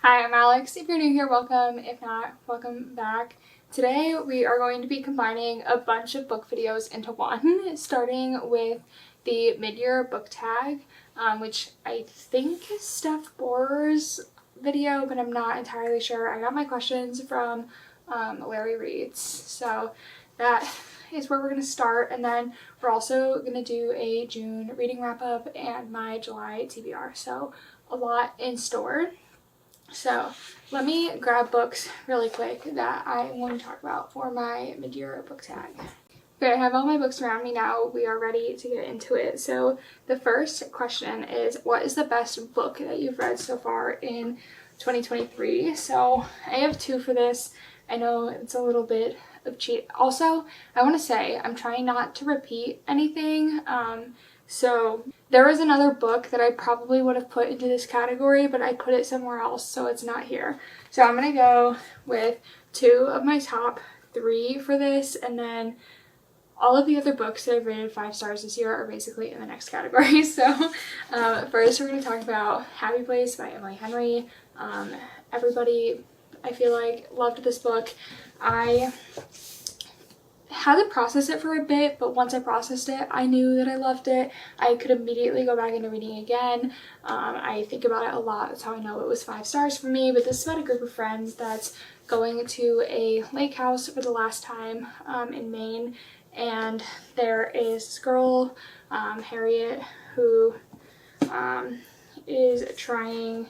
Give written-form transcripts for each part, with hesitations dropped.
Hi, I'm Alex. If you're new here, welcome. If not, welcome back. Today we are going to be combining a bunch of book videos into one, starting with the mid-year book tag, which I think is Steph Borer's video, but I'm not entirely sure. I got my questions from Larry Reads, so that is where we're going to start, and then we're also going to do a June reading wrap-up and my July TBR, so a lot in store. So let me grab books really quick that I want to talk about for my mid-year book tag. Okay, I have all my books around me now. We are ready to get into it. So the first question is, what is the best book that you've read so far in 2023? So I have two for this. I know it's a little bit of cheat. Also, I want to say I'm trying not to repeat anything. So there was another book that I probably would have put into this category, but I put it somewhere else, so it's not here. So I'm going to go with two of my top three for this, and then all of the other books that I've rated 5 stars this year are basically in the next category. So first we're going to talk about Happy Place by Emily Henry. Everybody, I feel like, loved this book. I had to process it for a bit, but once I processed it, I knew that I loved it. I could immediately go back into reading again. I think about it a lot. That's how I know it was 5 stars for me. But this is about a group of friends that's going to a lake house for the last time in Maine. And there is this girl, Harriet, who is trying...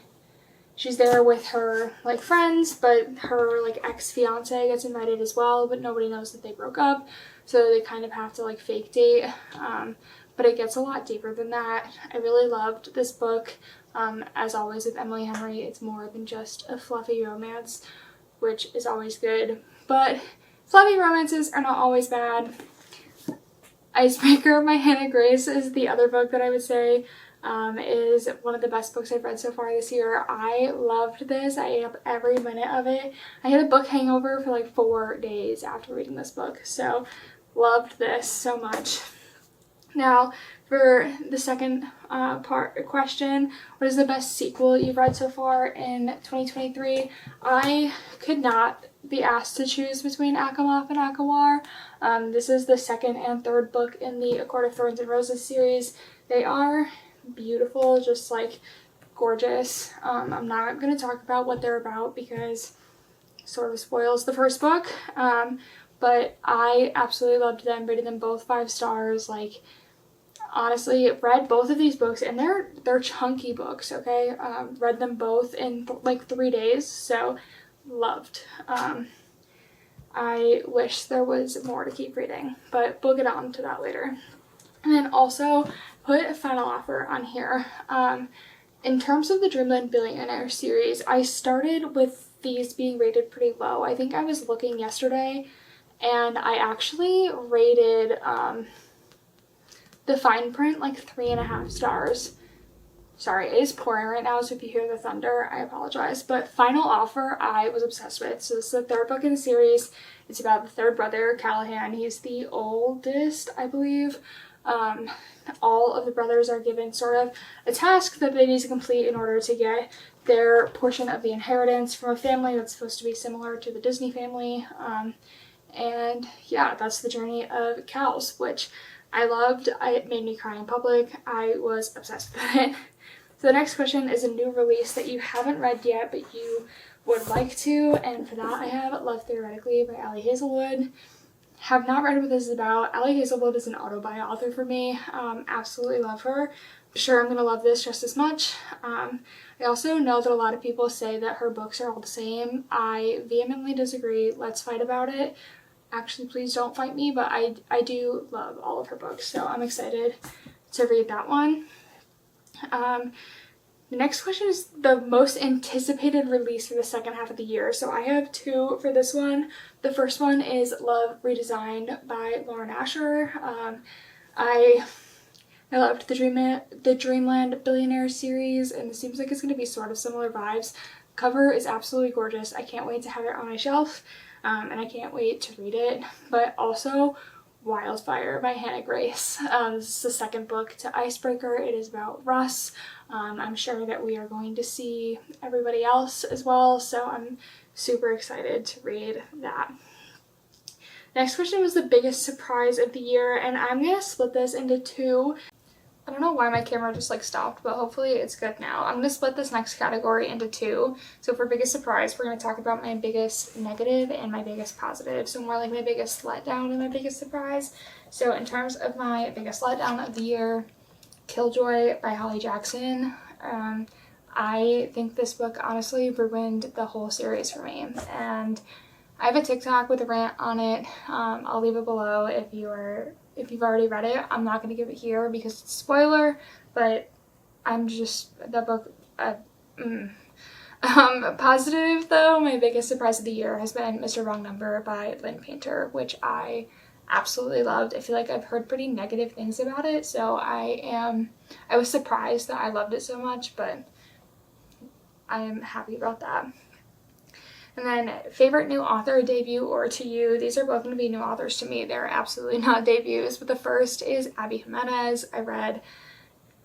She's there with her, friends, but her, ex-fiance gets invited as well, but nobody knows that they broke up, so they kind of have to, fake date, but it gets a lot deeper than that. I really loved this book. As always with Emily Henry, it's more than just a fluffy romance, which is always good, but fluffy romances are not always bad. Icebreaker by Hannah Grace is the other book that I would say is one of the best books I've read so far this year. I loved this. I ate up every minute of it. I had a book hangover for 4 days after reading this book, so loved this so much. Now, for the second question, what is the best sequel you've read so far in 2023? I could not be asked to choose between Akamov and Akawar. This is the second and third book in the A Court of Thorns and Roses series. They are beautiful, just gorgeous. I'm not going to talk about what they're about because it sort of spoils the first book, but I absolutely loved them, rated them both 5 stars. Honestly, read both of these books, and they're chunky books, okay? Read them both in 3 days, so loved. I wish there was more to keep reading, but we'll get on to that later. And then also put a final offer on here. In terms of the Dreamland Billionaire series, I started with these being rated pretty low. I think I was looking yesterday, and I actually rated the fine print 3.5 stars. Sorry, it is pouring right now, so if you hear the thunder, I apologize. But Final Offer, I was obsessed with. So this is the third book in the series. It's about the third brother, Callahan. He's the oldest, I believe. All of the brothers are given sort of a task that they need to complete in order to get their portion of the inheritance from a family that's supposed to be similar to the Disney family. And yeah, that's the journey of Cal's, which I loved. It made me cry in public. I was obsessed with it. So the next question is a new release that you haven't read yet, but you would like to, and for that I have Love Theoretically by Ali Hazelwood. Have not read what this is about. Ali Hazelwood is an auto-buy author for me. Absolutely love her. I'm sure I'm going to love this just as much. I also know that a lot of people say that her books are all the same. I vehemently disagree. Let's fight about it. Actually, please don't fight me, but I do love all of her books, so I'm excited to read that one. The next question is the most anticipated release for the second half of the year. So I have 2 for this one. The first one is Love Redesigned by Lauren Asher. I loved the Dreamland Billionaire series, and it seems like it's going to be sort of similar vibes. Cover is absolutely gorgeous. I can't wait to have it on my shelf, and I can't wait to read it. But also, Wildfire by Hannah Grace. This is the second book to Icebreaker. It is about Russ. I'm sure that we are going to see everybody else as well, so I'm super excited to read that. Next question was the biggest surprise of the year, and I'm going to split this into two. I don't know why my camera just like stopped, but hopefully it's good now. I'm going to split this next category into two. So for biggest surprise, we're going to talk about my biggest negative and my biggest positive. So more like my biggest letdown and my biggest surprise. So in terms of my biggest letdown of the year, Killjoy by Holly Jackson. I think this book honestly ruined the whole series for me. And I have a TikTok with a rant on it. I'll leave it below if you've already read it. I'm not going to give it here because it's a spoiler, but I'm just, that book, positive though, my biggest surprise of the year has been Mr. Wrong Number by Lynn Painter, which I absolutely loved. I feel like I've heard pretty negative things about it, so I was surprised that I loved it so much, but I am happy about that. And then favorite new author debut or to you. These are both going to be new authors to me. They're absolutely not debuts, but the first is Abby Jimenez. I read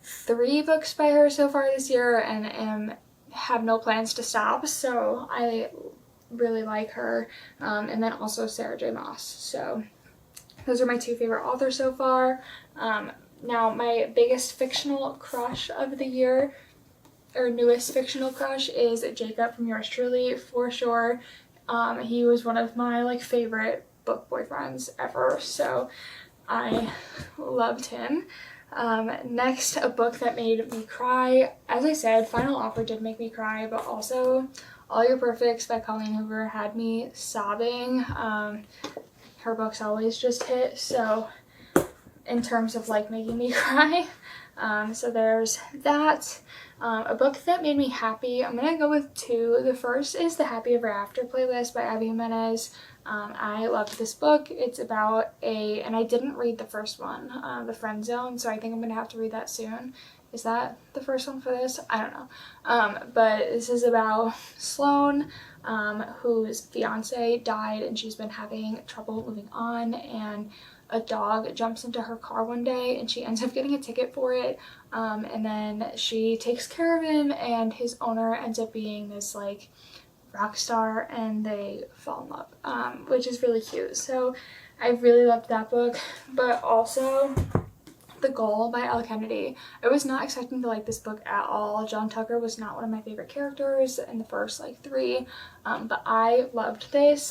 3 books by her so far this year and have no plans to stop, so I really like her. And then also Sarah J. Maas. So those are my 2 favorite authors so far. Now my biggest fictional crush of the year, or newest fictional crush, is Jacob from yours truly, for sure. He was one of my like favorite book boyfriends ever, so I loved him. Next, a book that made me cry. As I said, Final Offer did make me cry, but also All Your Perfects by Colleen Hoover had me sobbing. Her books always just hit, so in terms of like making me cry. So there's that. A book that made me happy, I'm gonna go with 2. The first is The Happy Ever After playlist by Abby Jimenez. I loved this book. It's about and I didn't read the first one, The Friend Zone, so I think I'm gonna have to read that soon. Is that the first one for this? I don't know. But this is about Sloane, whose fiance died and she's been having trouble moving on, and a dog jumps into her car one day and she ends up getting a ticket for it, and then she takes care of him, and his owner ends up being this like rock star, and they fall in love, which is really cute. So I really loved that book. But also The Goal by Elle Kennedy. I was not expecting to like this book at all. John Tucker was not one of my favorite characters in the first like 3, but I loved this.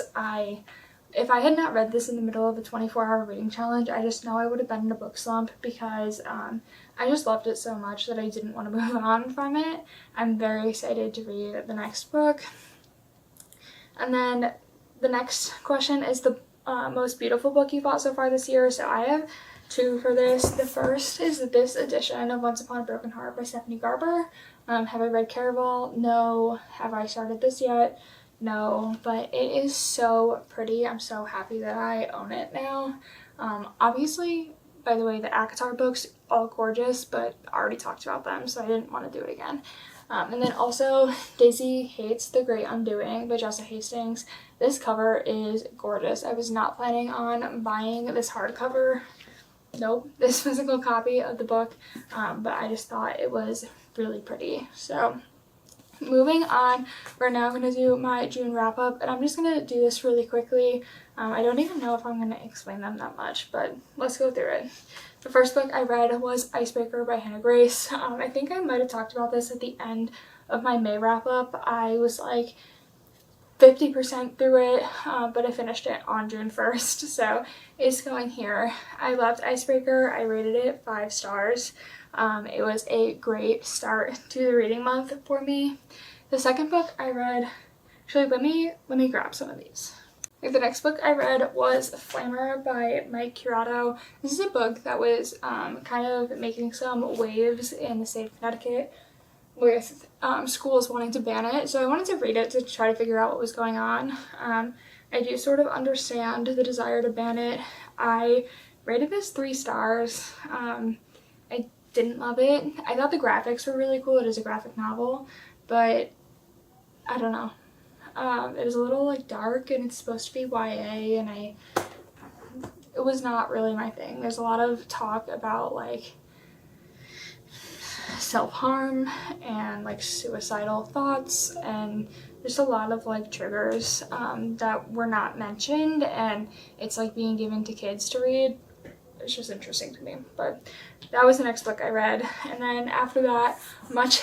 If I had not read this in the middle of a 24-hour reading challenge, I just know I would have been in a book slump, because I just loved it so much that I didn't want to move on from it. I'm very excited to read the next book. And then the next question is the most beautiful book you bought so far this year. So I have 2 for this. The first is this edition of Once Upon a Broken Heart by Stephanie Garber. Have I read Caraval? No. Have I started this yet? No, but it is so pretty. I'm so happy that I own it now. Obviously, by the way, the ACOTAR books, all gorgeous, but I already talked about them, so I didn't want to do it again. And then also Daisy Hates The Great Undoing by Jessa Hastings. This cover is gorgeous. I was not planning on buying this hardcover, this physical copy of the book, but I just thought it was really pretty. So moving on, we're now going to do my June wrap up, and I'm just going to do this really quickly. I don't even know if I'm going to explain them that much, but let's go through it. The first book I read was Icebreaker by Hannah Grace. I think I might have talked about this at the end of my May wrap up. I was like 50% through it, but I finished it on June 1st, so it's going here. I loved Icebreaker. I rated it 5 stars. It was a great start to the reading month for me. The second book I read, actually let me grab some of these. The next book I read was Flamer by Mike Curato. This is a book that was kind of making some waves in the state of Connecticut with schools wanting to ban it, so I wanted to read it to try to figure out what was going on. I do sort of understand the desire to ban it. I rated this 3 stars. I didn't love it. I thought the graphics were really cool. It is a graphic novel, but I don't know. It was a little like dark, and it's supposed to be YA, and it was not really my thing. There's a lot of talk about like self-harm and like suicidal thoughts and just a lot of like triggers that were not mentioned, and it's like being given to kids to read. It's just interesting to me. But that was the next book I read. And then after that, much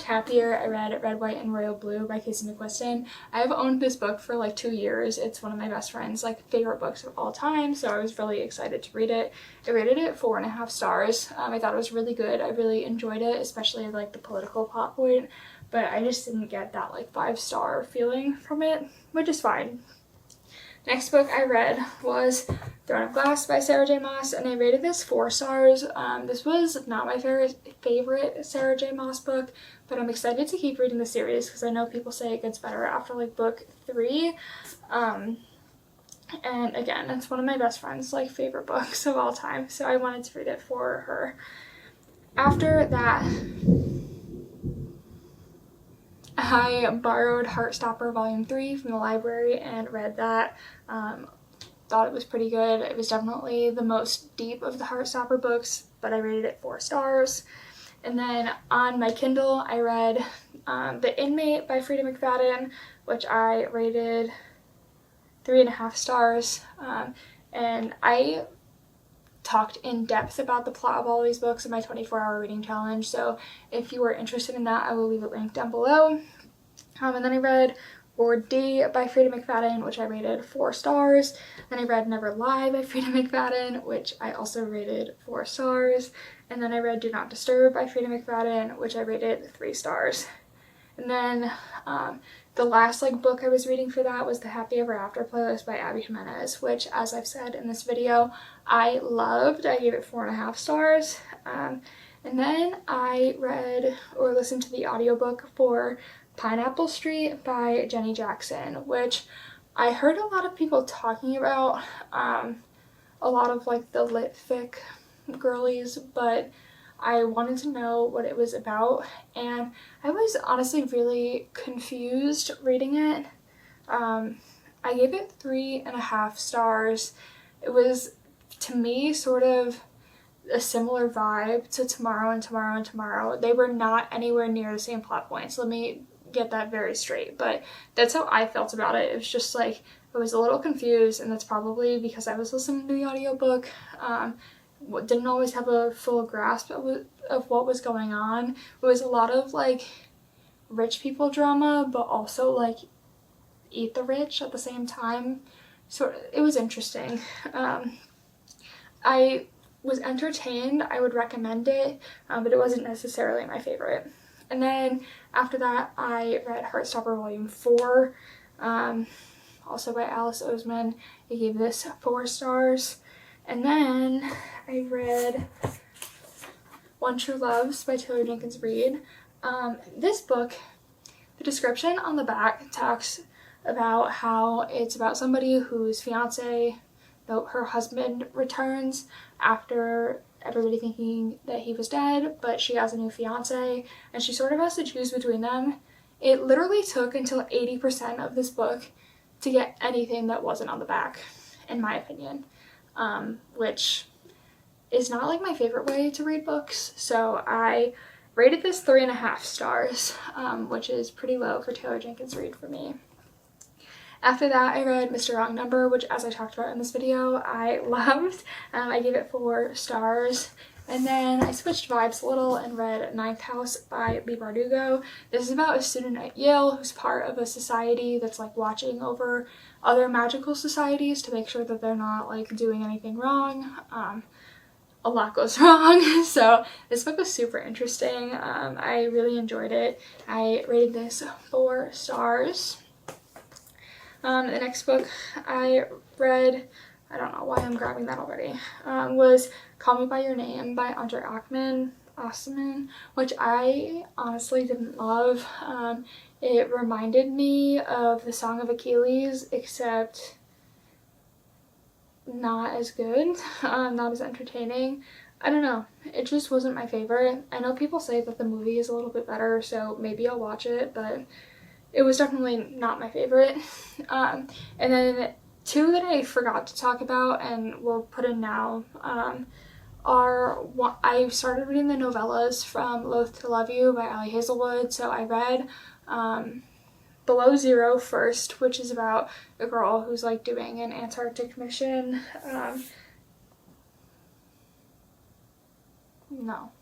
happier, I read Red, White, and Royal Blue by Casey McQuiston. I have owned this book for like 2 years. It's one of my best friend's like favorite books of all time, so I was really excited to read it. I rated it 4.5 stars. I thought it was really good. I really enjoyed it, especially like the political plot point, but I just didn't get that like 5-star feeling from it, which is fine. Next book I read was Throne of Glass by Sarah J. Maas, and I rated this 4 stars. This was not my favorite Sarah J. Maas book, but I'm excited to keep reading the series because I know people say it gets better after like book 3. And again, it's one of my best friend's like favorite books of all time, so I wanted to read it for her. After that, I borrowed Heartstopper Volume 3 from the library and read that. Thought it was pretty good. It was definitely the most deep of the Heartstopper books, but I rated it 4 stars. And then on my Kindle, I read The Inmate by Freida McFadden, which I rated 3.5 stars. And I talked in depth about the plot of all these books in my 24-hour reading challenge, so if you are interested in that, I will leave a link down below. And then I read Ward D by Freida McFadden, which I rated 4 stars. Then I read Never Lie by Freida McFadden, which I also rated 4 stars. And then I read Do Not Disturb by Freida McFadden, which I rated 3 stars. And then the last like book I was reading for that was the Happy Ever After playlist by Abby Jimenez, which, as I've said in this video, I loved. I gave it 4.5 stars. And then I read or listened to the audiobook for Pineapple Street by Jenny Jackson, which I heard a lot of people talking about, a lot of like the lit fic girlies, but I wanted to know what it was about, and I was honestly really confused reading it. I gave it 3.5 stars. It was, to me, sort of a similar vibe to Tomorrow and Tomorrow and Tomorrow. They were not anywhere near the same plot points. Let me get that very straight, but that's how I felt about it. It was just like, I was a little confused, and that's probably because I was listening to the audiobook. Didn't always have a full grasp of what was going on. It was a lot of like rich people drama, but also like eat the rich at the same time. So it was interesting. I was entertained. I would recommend it, but it wasn't necessarily my favorite. And then after that, I read Heartstopper Volume 4, also by Alice Oseman. I gave this 4 stars. And then I read One True Loves by Taylor Jenkins Reid. This book, the description on the back talks about how it's about somebody whose fiance, her husband, returns after everybody thinking that he was dead, but she has a new fiance, and she sort of has to choose between them. It literally took until 80% of this book to get anything that wasn't on the back, in my opinion. Which is not like my favorite way to read books, so I rated this 3.5 stars, which is pretty low for Taylor Jenkins Reid for me. After that, I read Mr. Wrong Number, which, as I talked about in this video, I loved. I gave it 4 stars. And then I switched vibes a little and read Ninth House by Leigh Bardugo. This is about a student at Yale who's part of a society that's like watching over other magical societies to make sure that they're not like doing anything wrong. A lot goes wrong. So this book was super interesting. I really enjoyed it. I rated this 4 stars. The next book I read, I don't know why I'm grabbing that already, was Call Me By Your Name by Andre Osman, which I honestly didn't love. It reminded me of The Song of Achilles, except not as good, not as entertaining. I don't know, it just wasn't my favorite. I know people say that the movie is a little bit better, so maybe I'll watch it, but it was definitely not my favorite. And then two that I forgot to talk about and we'll put in now I started reading the novellas from Loath to Love You by Ali Hazelwood. So I read Below Zero first, which is about a girl who's like doing an Antarctic mission. No.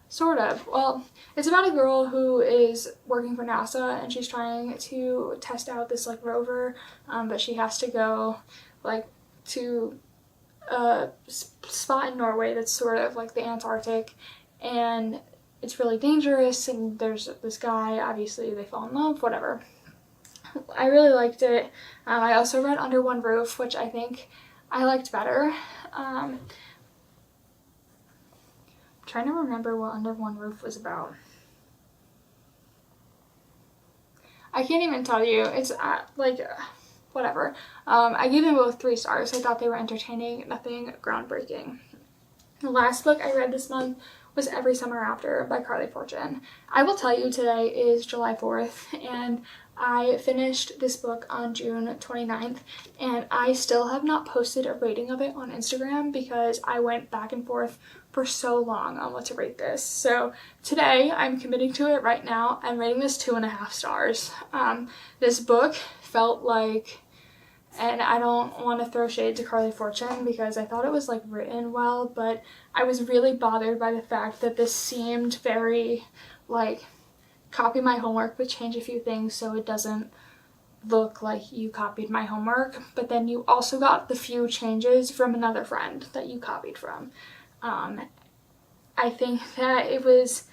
Sort of. Well, it's about a girl who is working for NASA and she's trying to test out this like rover, but she has to go like to a spot in Norway that's sort of like the Antarctic, and it's really dangerous, and there's this guy, obviously they fall in love, whatever. I really liked it. I also read Under One Roof, which I think I liked better. I'm trying to remember what Under One Roof was about. I can't even tell you. It's whatever. I gave them both 3 stars. I thought they were entertaining, nothing groundbreaking. The last book I read this month was Every Summer After by Carly Fortune. I will tell you, today is July 4th, and I finished this book on June 29th, and I still have not posted a rating of it on Instagram because I went back and forth for so long on what to rate this. So today I'm committing to it right now. I'm rating this 2.5 stars. This book felt like, and I don't want to throw shade to Carly Fortune because I thought it was like written well, but I was really bothered by the fact that this seemed very like copy my homework but change a few things so it doesn't look like you copied my homework, but then you also got the few changes from another friend that you copied from. I think that it was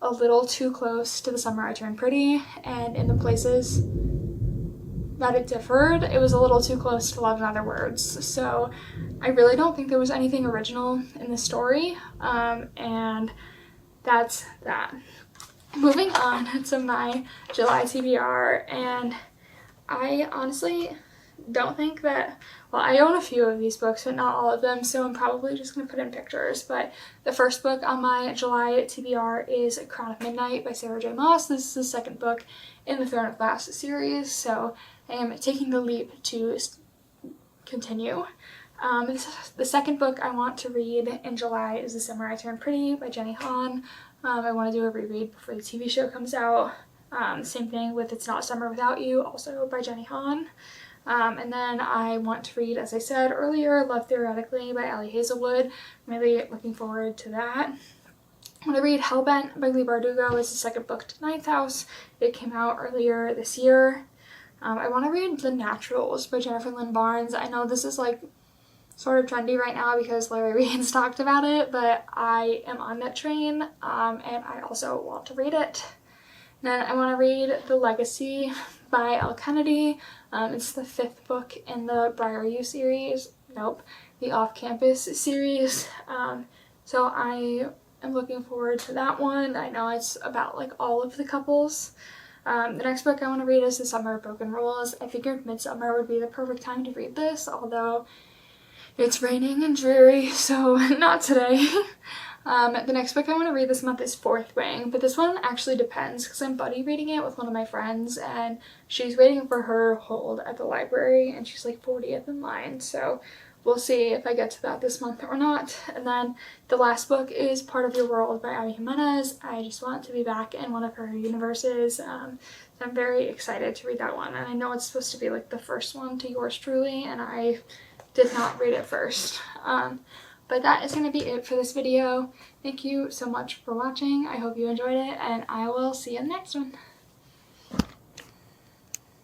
a little too close to The Summer I Turned Pretty, and in the places that it differed, it was a little too close to Love in Other Words. So I really don't think there was anything original in the story, and that's that. Moving on to my July TBR, and I honestly don't think that, well, I own a few of these books, but not all of them, so I'm probably just going to put in pictures. But the first book on my July TBR is Crown of Midnight by Sarah J. Maas. This is the second book in the Throne of Glass series, so I am taking the leap to continue. The second book I want to read in July is The Summer I Turned Pretty by Jenny Han. I want to do a reread before the TV show comes out. Same thing with It's Not Summer Without You, also by Jenny Han. And then I want to read, as I said earlier, Love Theoretically by Ali Hazelwood. I'm really looking forward to that. I want to read Hellbent by Leigh Bardugo. It's the second book to Ninth House. It came out earlier this year. I want to read The Naturals by Jennifer Lynn Barnes. I know this is like sort of trendy right now because Larry Reads talked about it, but I am on that train, and I also want to read it. Then I want to read The Legacy by Elle Kennedy. It's the 5th book in the Briar U series. Nope, the Off-Campus series. So I am looking forward to that one. I know it's about like all of the couples. The next book I want to read is The Summer of Broken Rules. I figured midsummer would be the perfect time to read this, although it's raining and dreary, so not today. The next book I want to read this month is Fourth Wing, but this one actually depends because I'm buddy reading it with one of my friends, and she's waiting for her hold at the library, and she's like 40th in line, so we'll see if I get to that this month or not. And then the last book is Part of Your World by Abby Jimenez. I just want to be back in one of her universes, so I'm very excited to read that one, and I know it's supposed to be like the first one to yours truly, and I did not read it first. But that is going to be it for this video. Thank you so much for watching. I hope you enjoyed it, and I will see you in the next one.